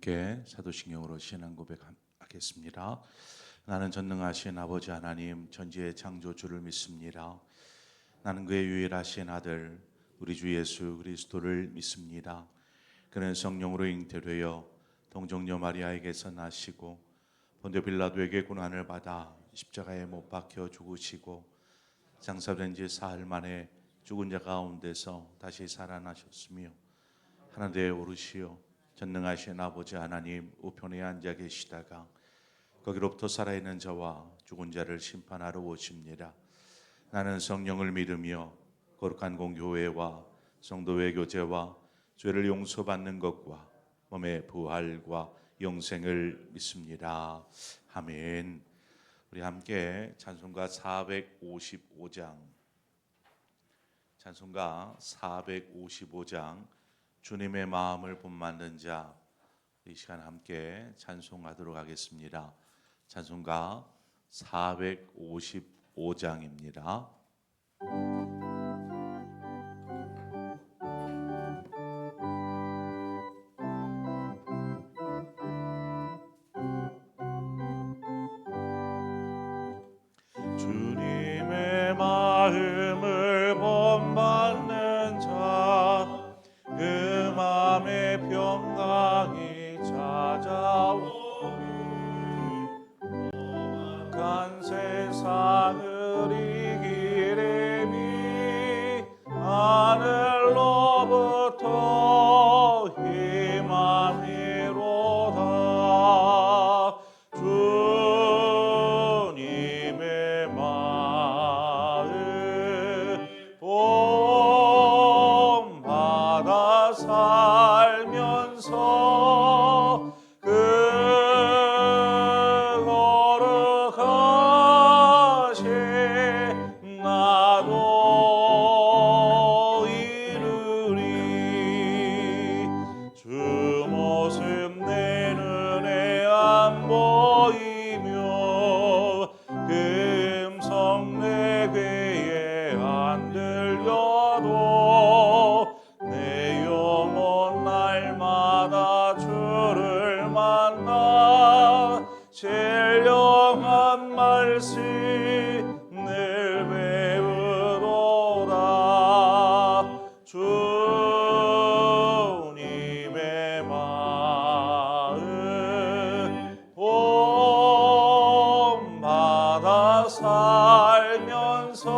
함께 사도신경으로 신앙 고백하겠습니다. 나는 전능하신 아버지 하나님 전지의 창조주를 믿습니다. 나는 그의 유일하신 아들 우리 주 예수 그리스도를 믿습니다. 그는 성령으로 잉태되어 동정녀 마리아에게서 나시고 본디오 빌라도에게 고난을 받아 십자가에 못 박혀 죽으시고 장사된 지 사흘 만에 죽은 자 가운데서 다시 살아나셨으며 하늘에 오르시어 전능하신 아버지 하나님 우편에 앉아 계시다가 거기로부터 살아있는 자와 죽은 자를 심판하러 오십니다. 나는 성령을 믿으며 거룩한 공교회와 성도의 교제와 죄를 용서받는 것과 몸의 부활과 영생을 믿습니다. 아멘. 우리 함께 찬송가 455장 주님의 마음을 본받는 자, 이 시간 함께 찬송하도록 하겠습니다. 찬송가 455장입니다. 주님의 마음을 본받는 자, 그 마음의 평강이 찾아오니 간 세상을 이기리 하늘로부터 희망이로다. 주님의 마음 본받아 살면서 거룩하신 나도 이루리. 주 모습 내 눈에 안 보이며 그 음성 내 귀에 안 들려도 내 영혼 날마다 주를 만나 신령한 말씀 늘 배우도다. 주님의 마음 본받아 살면서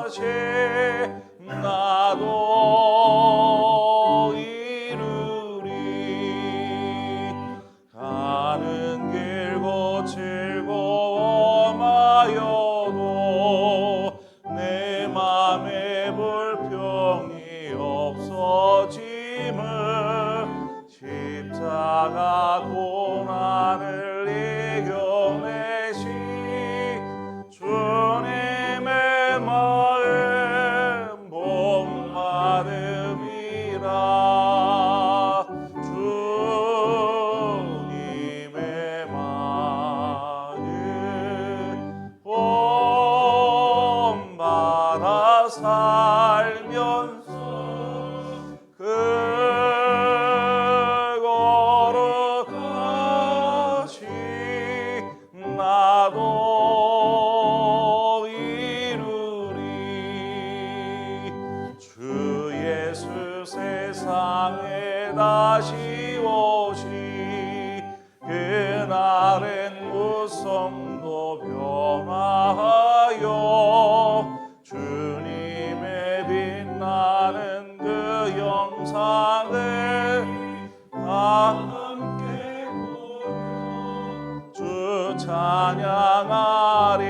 거룩하신 나도 이루리. 가는 길 거칠고 험하여도 내 맘에 불평이 없어짐을 십자가 고난을 이겨내신 주님의 마음 본받음이라. 주님의 마음 본받아 살면서 거룩하신 나도 이루리. 주 예수 세상에 다시 오시 그날엔 무성도 변화하여 주님의 빛나는 그 영상을 다 함께 보며 주 찬양하리.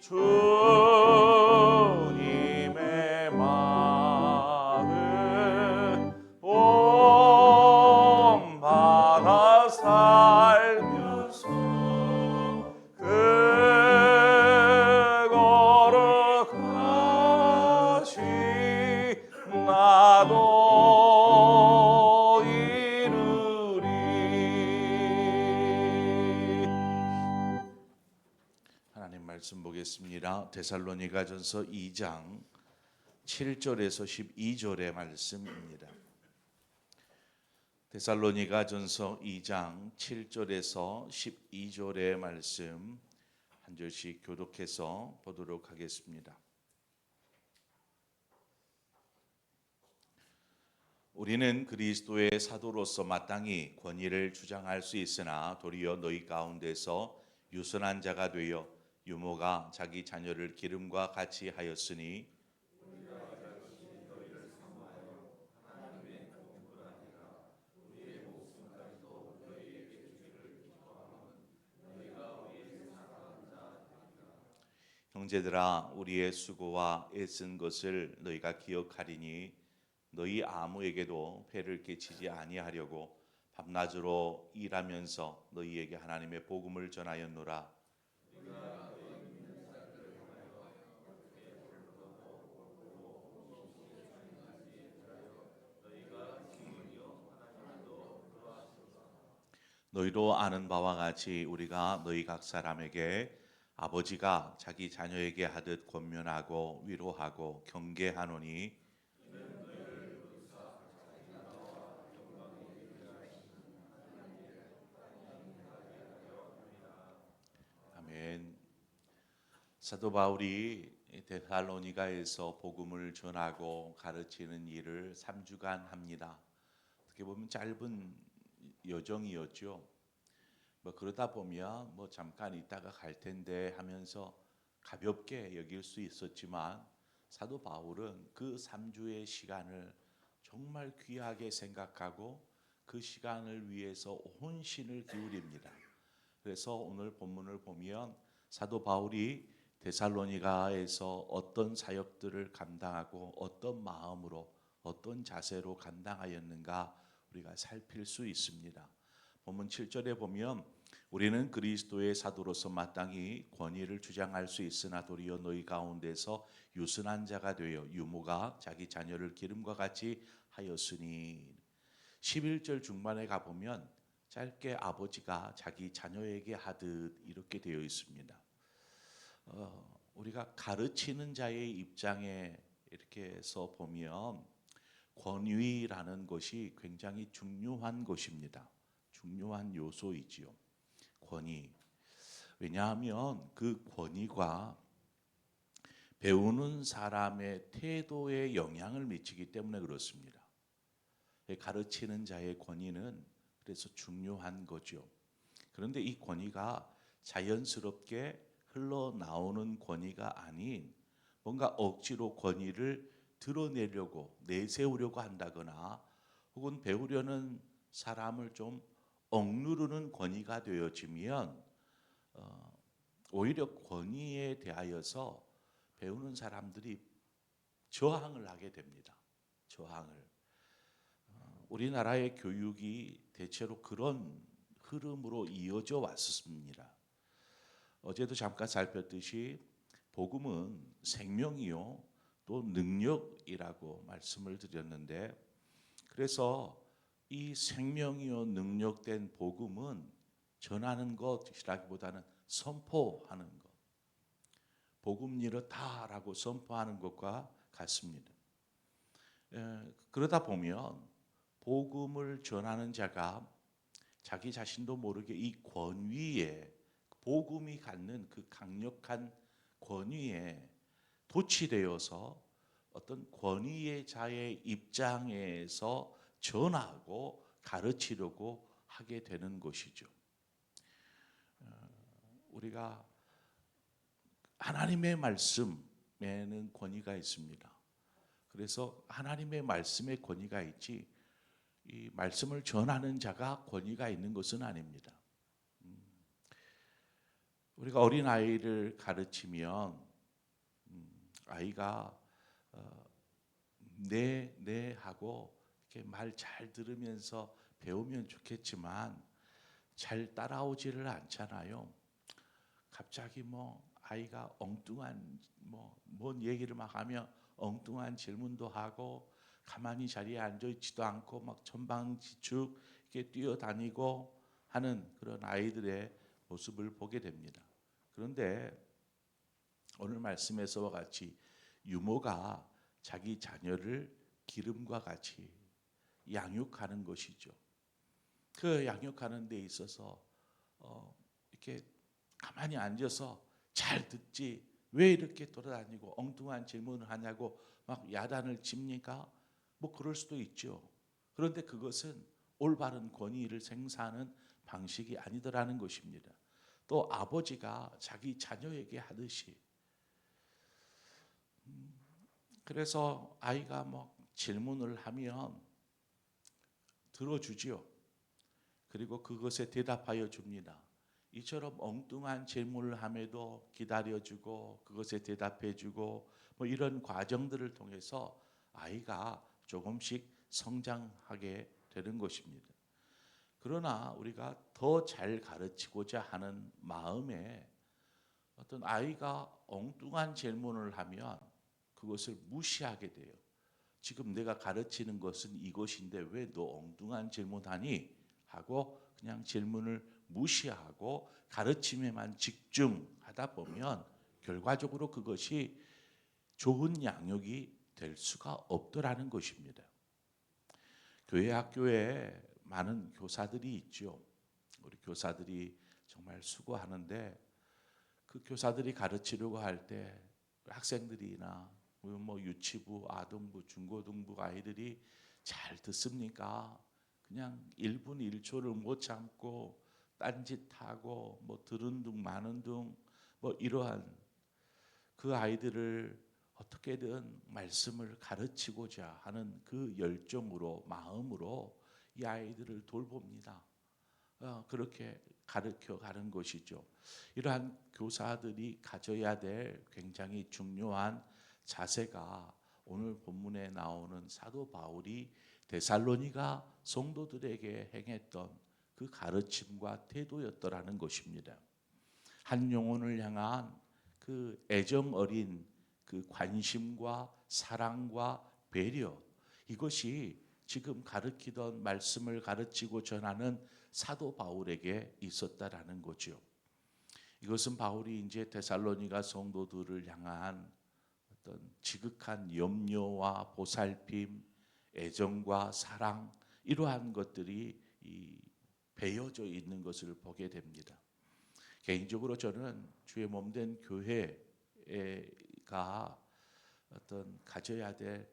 주님의 마음 본받아 살면서 거룩하신 나도 이루리. 하나님 말씀 보겠습니다. 데살로니가전서 2장 7절에서 12절의 말씀입니다. 데살로니가전서 2장 7절에서 12절의 말씀 한 절씩 교독해서 보도록 하겠습니다. 우리는 그리스도의 사도로서 마땅히 권위를 주장할 수 있으나 도리어 너희 가운데서 유선한 자가 되어 유모가 자기 자녀를 기름과 같이 하였으니 형제들아 우리의 수고와 애쓴 것을 너희가 기억하리니 너희 아무에게도 폐를 끼치지 아니하려고 밤낮으로 일하면서 너희에게 하나님의 복음을 전하였노라. 너희도 아는 바와 같이 우리가 너희 각 사람에게 아버지가 자기 자녀에게 하듯 권면하고 위로하고 경계하노니 아멘. 사도 바울이 데살로니가에서 복음을 전하고 가르치는 일을 3주간 합니다. 어떻게 보면 짧은 여정이었죠. 그러다 보면 잠깐 있다가 갈 텐데 하면서 가볍게 여길 수 있었지만 사도 바울은 그 3주의 시간을 정말 귀하게 생각하고 그 시간을 위해서 온 신을 기울입니다. 그래서 오늘 본문을 보면 사도 바울이 데살로니가에서 어떤 사역들을 감당하고 어떤 마음으로 어떤 자세로 감당하였는가 우리가 살필 수 있습니다. 본문 7절에 보면 우리는 그리스도의 사도로서 마땅히 권위를 주장할 수 있으나 도리어 너희 가운데서 유선한 자가 되어 유모가 자기 자녀를 기름과 같이 하였으니 11절 중반에 가보면 짧게 아버지가 자기 자녀에게 하듯 이렇게 되어 있습니다. 우리가 가르치는 자의 입장에 이렇게 해서 보면 권위라는 것이 굉장히 중요한 것입니다. 중요한 요소이지요. 권위. 왜냐하면 그 권위가 배우는 사람의 태도에 영향을 미치기 때문에 그렇습니다. 가르치는 자의 권위는 그래서 중요한 거죠. 그런데 이 권위가 자연스럽게 흘러나오는 권위가 아닌 뭔가 억지로 권위를 드러내려고 내세우려고 한다거나 혹은 배우려는 사람을 좀 억누르는 권위가 되어지면 오히려 권위에 대하여서 배우는 사람들이 저항을 하게 됩니다. 저항을. 우리나라의 교육이 대체로 그런 흐름으로 이어져 왔습니다. 어제도 잠깐 살폈듯이 복음은 생명이요 또 능력이라고 말씀을 드렸는데 그래서 이 생명이요 능력된 복음은 전하는 것이라기보다는 선포하는 것. 복음 이렇다라고 선포하는 것과 같습니다. 그러다 보면 복음을 전하는 자가 자기 자신도 모르게 이 권위에 복음이 갖는 그 강력한 권위에 도취되어서 어떤 권위의 자의 입장에서 전하고 가르치려고 하게 되는 것이죠. 우리가 하나님의 말씀에는 권위가 있습니다. 그래서 하나님의 말씀에 권위가 있지 이 말씀을 전하는 자가 권위가 있는 것은 아닙니다. 우리가 어린 아이를 가르치면 아이가 네 하고 이렇게 말 잘 들으면서 배우면 좋겠지만 잘 따라오지를 않잖아요. 갑자기 아이가 엉뚱한 뭔 얘기를 막 하면 엉뚱한 질문도 하고 가만히 자리에 앉아 있지도 않고 막 천방지축 이렇게 뛰어다니고 하는 그런 아이들의 모습을 보게 됩니다. 그런데 오늘 말씀에서와 같이 유모가 자기 자녀를 기름과 같이 양육하는 것이죠. 그 양육하는 데 있어서 이렇게 가만히 앉아서 잘 듣지 왜 이렇게 돌아다니고 엉뚱한 질문을 하냐고 막 야단을 칩니까? 뭐 그럴 수도 있죠. 그런데 그것은 올바른 권위를 생사하는 방식이 아니더라는 것입니다. 또 아버지가 자기 자녀에게 하듯이 그래서 아이가 뭐 질문을 하면 들어주지요. 그리고 그것에 대답하여 줍니다. 이처럼 엉뚱한 질문을 함에도 기다려주고 그것에 대답해주고 뭐 이런 과정들을 통해서 아이가 조금씩 성장하게 되는 것입니다. 그러나 우리가 더 잘 가르치고자 하는 마음에 어떤 아이가 엉뚱한 질문을 하면 그것을 무시하게 돼요. 지금 내가 가르치는 것은 이것인데 왜 너 엉뚱한 질문하니? 하고 그냥 질문을 무시하고 가르침에만 집중하다 보면 결과적으로 그것이 좋은 양육이 될 수가 없더라는 것입니다. 교회 학교에 많은 교사들이 있죠. 우리 교사들이 정말 수고하는데 그 교사들이 가르치려고 할 때 학생들이나 뭐 유치부, 아동부, 중고등부 아이들이 잘 듣습니까? 그냥 1분 1초를 못 참고 딴짓하고 뭐 들은 둥 마는 둥 뭐 이러한 그 아이들을 어떻게든 말씀을 가르치고자 하는 그 열정으로 마음으로 이 아이들을 돌봅니다. 그렇게 가르쳐 가는 것이죠. 이러한 교사들이 가져야 될 굉장히 중요한 자세가 오늘 본문에 나오는 사도 바울이 데살로니가 성도들에게 행했던 그 가르침과 태도였더라는 것입니다. 한 영혼을 향한 그 애정 어린 그 관심과 사랑과 배려, 이것이 지금 가르치던 말씀을 가르치고 전하는 사도 바울에게 있었다라는 거죠. 이것은 바울이 이제 데살로니가 성도들을 향한 어떤 지극한 염려와 보살핌, 애정과 사랑, 이러한 것들이 배어져 있는 것을 보게 됩니다. 개인적으로 저는 주의 몸된 교회가 어떤 가져야 될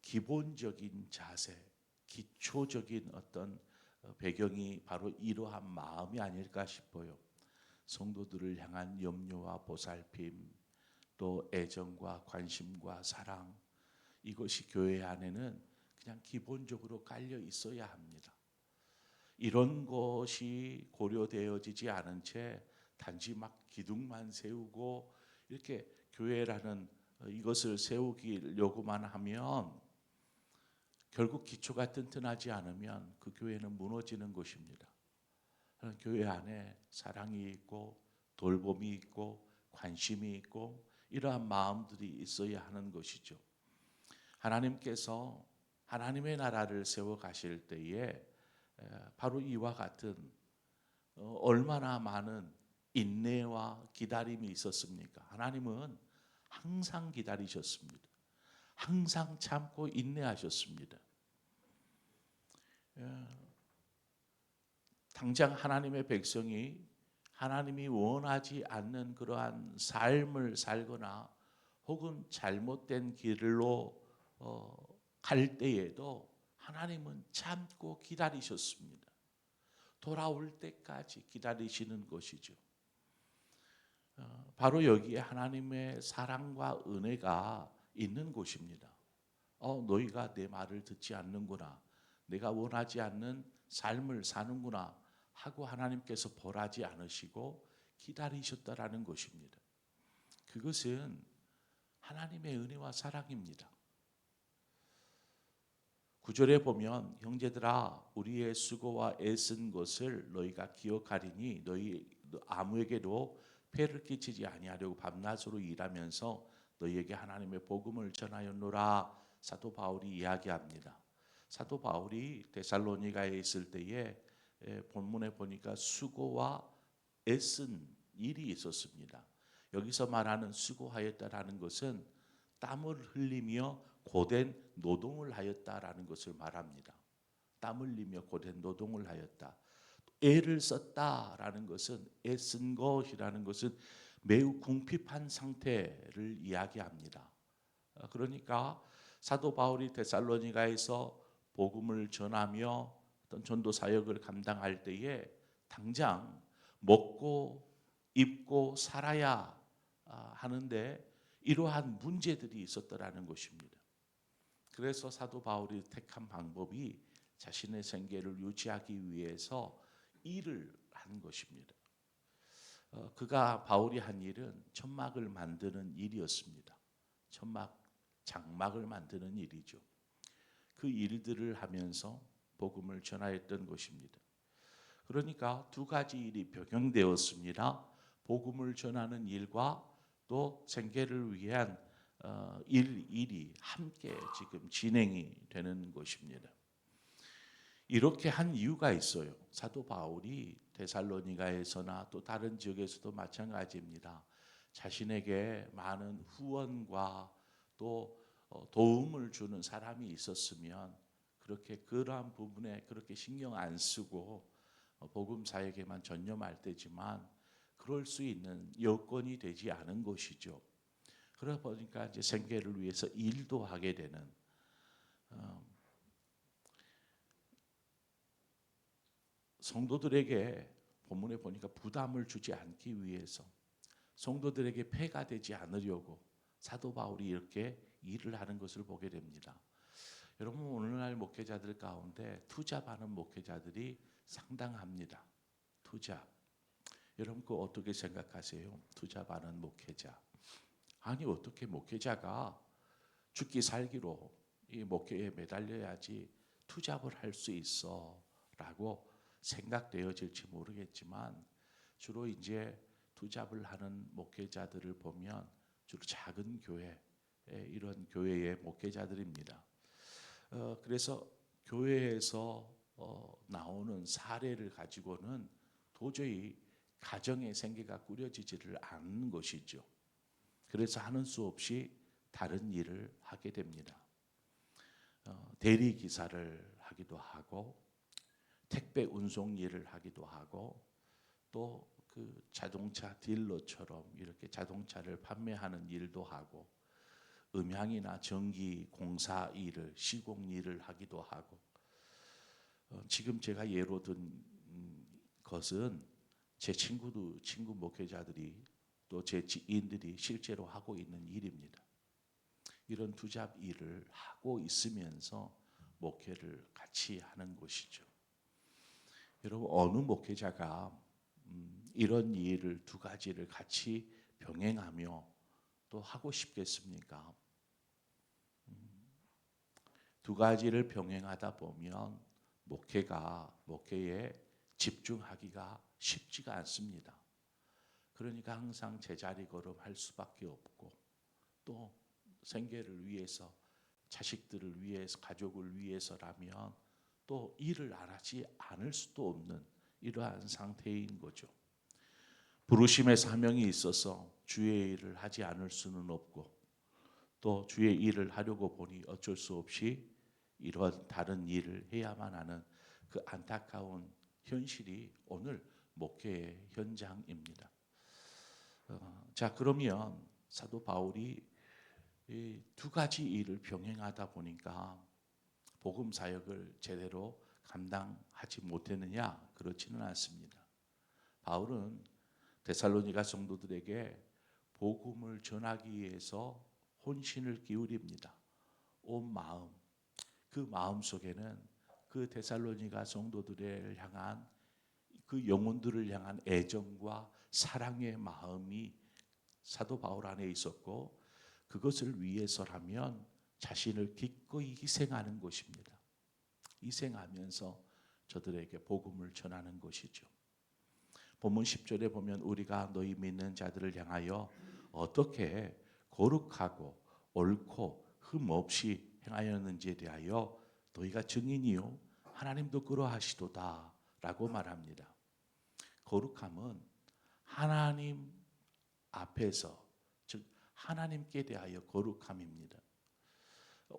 기본적인 자세, 기초적인 어떤 배경이 바로 이러한 마음이 아닐까 싶어요. 성도들을 향한 염려와 보살핌, 또 애정과 관심과 사랑, 이것이 교회 안에는 그냥 기본적으로 깔려 있어야 합니다. 이런 것이 고려되어지지 않은 채 단지 막 기둥만 세우고 이렇게 교회라는 이것을 세우기려고만 하면 결국 기초가 튼튼하지 않으면 그 교회는 무너지는 것입니다. 교회 안에 사랑이 있고 돌봄이 있고 관심이 있고 이러한 마음들이 있어야 하는 것이죠. 하나님께서 하나님의 나라를 세워 가실 때에 바로 이와 같은 얼마나 많은 인내와 기다림이 있었습니까? 하나님은 항상 기다리셨습니다. 항상 참고 인내하셨습니다. 당장 하나님의 백성이 하나님이 원하지 않는 그러한 삶을 살거나 혹은 잘못된 길로 갈 때에도 하나님은 참고 기다리셨습니다. 돌아올 때까지 기다리시는 것이죠. 바로 여기에 하나님의 사랑과 은혜가 있는 곳입니다. 너희가 내 말을 듣지 않는구나. 내가 원하지 않는 삶을 사는구나 하고 하나님께서 벌하지 않으시고 기다리셨다라는 것입니다. 그것은 하나님의 은혜와 사랑입니다. 9절에 보면 형제들아 우리의 수고와 애쓴 것을 너희가 기억하리니 너희 아무에게도 폐를 끼치지 아니하려고 밤낮으로 일하면서 너희에게 하나님의 복음을 전하였노라. 사도 바울이 이야기합니다. 사도 바울이 데살로니가에 있을 때에 본문에 보니까 수고와 애쓴 일이 있었습니다. 여기서 말하는 수고하였다라는 것은 땀을 흘리며 고된 노동을 하였다라는 것을 말합니다. 땀을 흘리며 고된 노동을 하였다. 애를 썼다라는 것은, 애쓴 것이라는 것은 매우 궁핍한 상태를 이야기합니다. 그러니까 사도 바울이 데살로니가에서 복음을 전하며 어떤 전도 사역을 감당할 때에 당장 먹고 입고 살아야 하는데 이러한 문제들이 있었더라는 것입니다. 그래서 사도 바울이 택한 방법이 자신의 생계를 유지하기 위해서 일을 한 것입니다. 그가 바울이 한 일은 천막을 만드는 일이었습니다. 천막, 장막을 만드는 일이죠. 그 일들을 하면서 복음을 전하였던 것입니다. 그러니까 두 가지 일이 병행되었습니다. 복음을 전하는 일과 또 생계를 위한 일이 함께 지금 진행이 되는 것입니다. 이렇게 한 이유가 있어요. 사도 바울이 데살로니가에서나 또 다른 지역에서도 마찬가지입니다. 자신에게 많은 후원과 또 도움을 주는 사람이 있었으면 그렇게 그러한 부분에 그렇게 신경 안 쓰고 복음 사역에만 전념할 때지만 그럴 수 있는 여건이 되지 않은 것이죠. 그러다 보니까 이제 생계를 위해서 일도 하게 되는 성도들에게 본문에 보니까 부담을 주지 않기 위해서 성도들에게 폐가 되지 않으려고 사도 바울이 이렇게 일을 하는 것을 보게 됩니다. 여러분 오늘날 목회자들 가운데 투잡하는 목회자들이 상당합니다. 투잡. 여러분 그거 어떻게 생각하세요? 투잡하는 목회자. 아니 어떻게 목회자가 죽기 살기로 이 목회에 매달려야지 투잡을 할 수 있어 라고 생각되어질지 모르겠지만 주로 이제 투잡을 하는 목회자들을 보면 주로 작은 교회 이런 교회의 목회자들입니다. 그래서 교회에서 나오는 사례를 가지고는 도저히 가정의 생계가 꾸려지지를 않는 것이죠. 그래서 하는 수 없이 다른 일을 하게 됩니다. 대리 기사를 하기도 하고 택배 운송 일을 하기도 하고 또 그 자동차 딜러처럼 이렇게 자동차를 판매하는 일도 하고 음향이나 전기 공사 일을 시공 일을 하기도 하고 지금 제가 예로 든 것은 제 친구 목회자들이 또 제 지인들이 실제로 하고 있는 일입니다. 이런 투잡 일을 하고 있으면서 목회를 같이 하는 것이죠. 여러분 어느 목회자가 이런 일을 두 가지를 같이 병행하며 또 하고 싶겠습니까? 두 가지를 병행하다 보면 목회에 집중하기가 쉽지가 않습니다. 그러니까 항상 제자리 걸음할 수밖에 없고 또 생계를 위해서 자식들을 위해서 가족을 위해서라면 또 일을 안 하지 않을 수도 없는 이러한 상태인 거죠. 부르심의 사명이 있어서 주의 일을 하지 않을 수는 없고 또 주의 일을 하려고 보니 어쩔 수 없이 이런 다른 일을 해야만 하는 그 안타까운 현실이 오늘 목회의 현장입니다. 자 그러면 사도 바울이 이 두 가지 일을 병행하다 보니까 복음 사역을 제대로 감당하지 못했느냐? 그렇지는 않습니다. 바울은 데살로니가 성도들에게 복음을 전하기 위해서 혼신을 기울입니다. 온 마음, 그 마음 속에는 그 데살로니가 성도들을 향한 그 영혼들을 향한 애정과 사랑의 마음이 사도 바울 안에 있었고 그것을 위해서라면 자신을 기꺼이 희생하는 것입니다. 희생하면서 저들에게 복음을 전하는 것이죠. 본문 10절에 보면 우리가 너희 믿는 자들을 향하여 어떻게 거룩하고 옳고 흠 없이 행하였는지에 대하여 너희가 증인이요 하나님도 그러하시도다 라고 말합니다. 거룩함은 하나님 앞에서 즉 하나님께 대하여 거룩함입니다.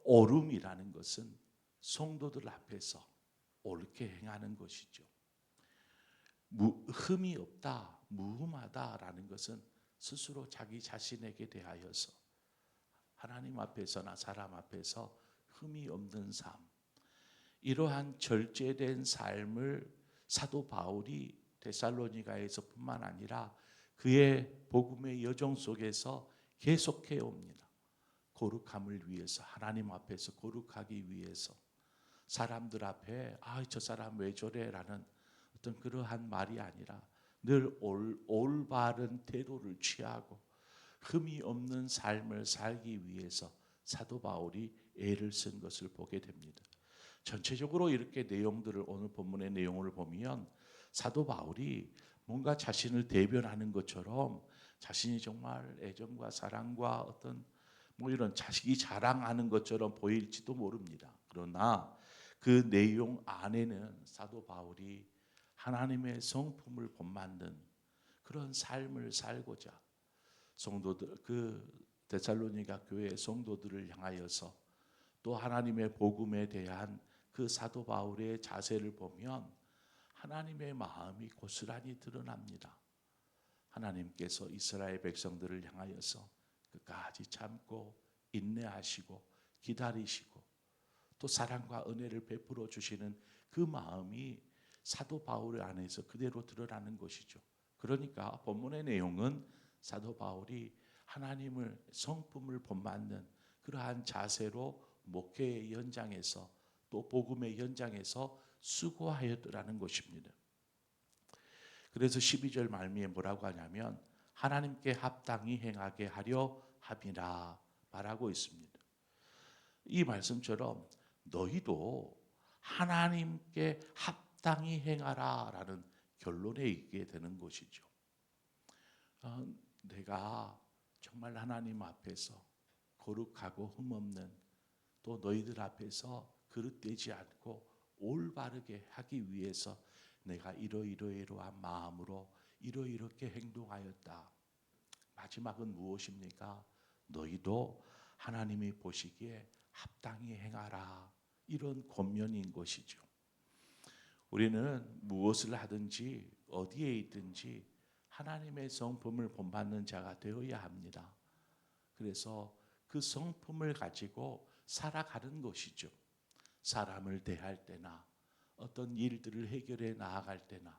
오름이라는 것은 성도들 앞에서 옳게 행하는 것이죠. 흠이 없다, 무흠하다라는 것은 스스로 자기 자신에게 대하여서 하나님 앞에서나 사람 앞에서 흠이 없는 삶, 이러한 절제된 삶을 사도 바울이 데살로니가에서뿐만 아니라 그의 복음의 여정 속에서 계속해 옵니다. 거룩함을 위해서, 하나님 앞에서 거룩하기 위해서, 사람들 앞에 저 사람 왜 저래 라는 어떤 그러한 말이 아니라 늘 올바른 태도를 취하고 흠이 없는 삶을 살기 위해서 사도 바울이 애를 쓴 것을 보게 됩니다. 전체적으로 이렇게 내용들을, 오늘 본문의 내용을 보면 사도 바울이 뭔가 자신을 대변하는 것처럼 자신이 정말 애정과 사랑과 어떤 이런 자식이 자랑하는 것처럼 보일지도 모릅니다. 그러나 그 내용 안에는 사도 바울이 하나님의 성품을 본받는 그런 삶을 살고자 성도들, 그 데살로니가 교회의 성도들을 향하여서 또 하나님의 복음에 대한 그 사도 바울의 자세를 보면 하나님의 마음이 고스란히 드러납니다. 하나님께서 이스라엘 백성들을 향하여서 끝까지 참고 인내하시고 기다리시고 또 사랑과 은혜를 베풀어 주시는 그 마음이 사도 바울 안에서 그대로 드러나는 것이죠. 그러니까 본문의 내용은 사도 바울이 하나님을 성품을 본받는 그러한 자세로 목회의 현장에서 또 복음의 현장에서 수고하였더라는 것입니다. 그래서 12절 말미에 뭐라고 하냐면 하나님께 합당히 행하게 하려 함이라 말하고 있습니다. 이 말씀처럼 너희도 하나님께 합당히 행하라 라는 결론에 이르게 되는 것이죠. 내가 정말 하나님 앞에서 거룩하고 흠없는, 또 너희들 앞에서 그릇되지 않고 올바르게 하기 위해서 내가 이러이러한 마음으로 이렇게 행동하였다. 마지막은 무엇입니까? 너희도 하나님이 보시기에 합당히 행하라. 이런 권면인 것이죠. 우리는 무엇을 하든지 어디에 있든지 하나님의 성품을 본받는 자가 되어야 합니다. 그래서 그 성품을 가지고 살아가는 것이죠. 사람을 대할 때나 어떤 일들을 해결해 나아갈 때나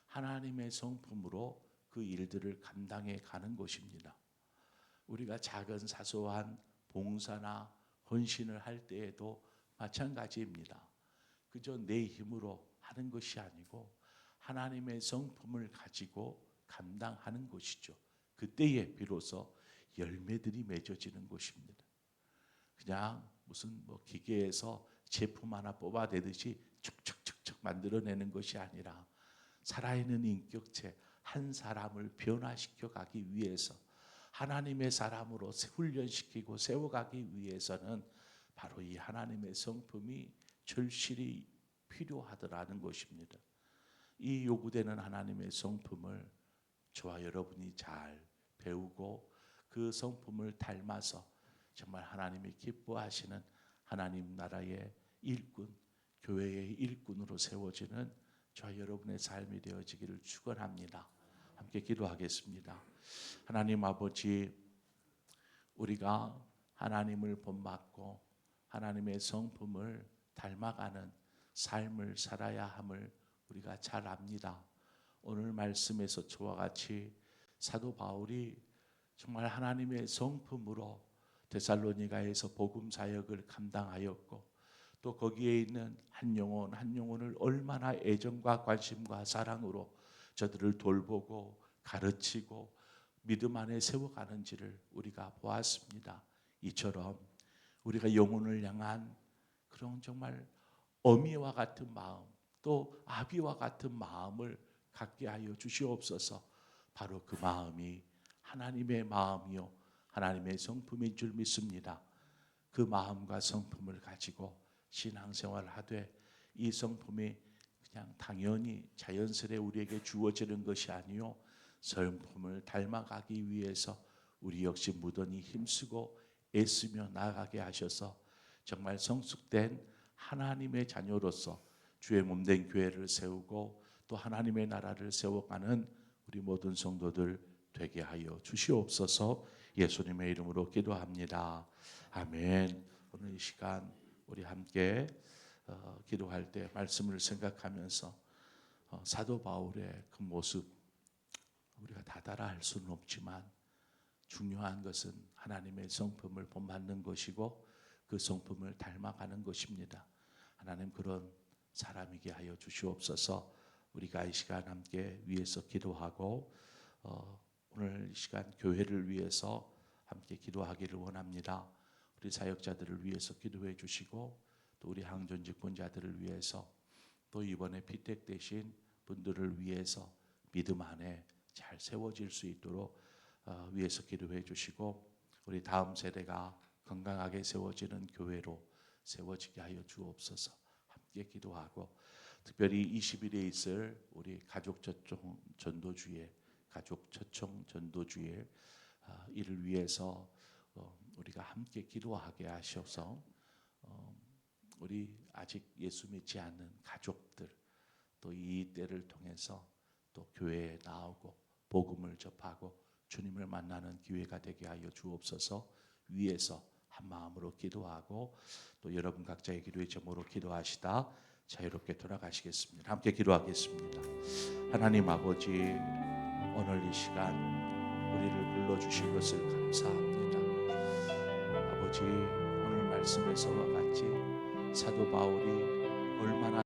하나님의 성품으로 그 일들을 감당해 가는 것입니다. 우리가 작은 사소한 봉사나 헌신을 할 때에도 마찬가지입니다. 그저 내 힘으로 하는 것이 아니고 하나님의 성품을 가지고 감당하는 것이죠. 그때에 비로소 열매들이 맺어지는 것입니다. 그냥 무슨 기계에서 제품 하나 뽑아내듯이 척척척척 만들어내는 것이 아니라 살아있는 인격체 한 사람을 변화시켜 가기 위해서 하나님의 사람으로 훈련시키고 세워가기 위해서는 바로 이 하나님의 성품이 절실히 필요하더라는 것입니다. 이 요구되는 하나님의 성품을 저와 여러분이 잘 배우고 그 성품을 닮아서 정말 하나님이 기뻐하시는 하나님 나라의 일꾼, 교회의 일꾼으로 세워지는 저와 여러분의 삶이 되어지기를 축원합니다. 함께 기도하겠습니다. 하나님 아버지, 우리가 하나님을 본받고 하나님의 성품을 닮아가는 삶을 살아야 함을 우리가 잘 압니다. 오늘 말씀에서 저와 같이 사도 바울이 정말 하나님의 성품으로 데살로니가에서 복음 사역을 감당하였고 또 거기에 있는 한 영혼 한 영혼을 얼마나 애정과 관심과 사랑으로 저들을 돌보고 가르치고 믿음 안에 세워가는지를 우리가 보았습니다. 이처럼 우리가 영혼을 향한 그런 정말 어미와 같은 마음, 또 아비와 같은 마음을 갖게 하여 주시옵소서. 바로 그 마음이 하나님의 마음이요 하나님의 성품인 줄 믿습니다. 그 마음과 성품을 가지고 신앙생활을 하되 이 성품이 그냥 당연히 자연스레 우리에게 주어지는 것이 아니요 성품을 닮아가기 위해서 우리 역시 무던히 힘쓰고 애쓰며 나아가게 하셔서 정말 성숙된 하나님의 자녀로서 주의 몸된 교회를 세우고 또 하나님의 나라를 세워가는 우리 모든 성도들 되게 하여 주시옵소서. 예수님의 이름으로 기도합니다. 아멘. 오늘 이 시간 우리 함께 기도할 때 말씀을 생각하면서 사도 바울의 그 모습 우리가 다 따라할 수는 없지만 중요한 것은 하나님의 성품을 본받는 것이고 그 성품을 닮아가는 것입니다. 하나님 그런 사람이게 하여 주시옵소서. 우리가 이 시간 함께 위에서 기도하고 오늘 이 시간 교회를 위해서 함께 기도하기를 원합니다. 우리 사역자들을 위해서 기도해 주시고 또 우리 항존 직분자들을 위해서 또 이번에 피택되신 분들을 위해서 믿음 안에 잘 세워질 수 있도록 위해서 기도해 주시고 우리 다음 세대가 건강하게 세워지는 교회로 세워지게 하여 주옵소서. 함께 기도하고 특별히 20일에 있을 우리 가족 초청 전도주의 이를 위해서 우리가 함께 기도하게 하셔서 우리 아직 예수 믿지 않는 가족들 또 이 때를 통해서 또 교회에 나오고 복음을 접하고 주님을 만나는 기회가 되게 하여 주옵소서. 위에서 한 마음으로 기도하고 또 여러분 각자의 기도의 제목으로 기도하시다 자유롭게 돌아가시겠습니다. 함께 기도하겠습니다. 하나님 아버지, 오늘 이 시간 우리를 불러주신 것을 감사합니다. 아버지, 오늘 말씀에서와 같이 사도 바울이 얼마나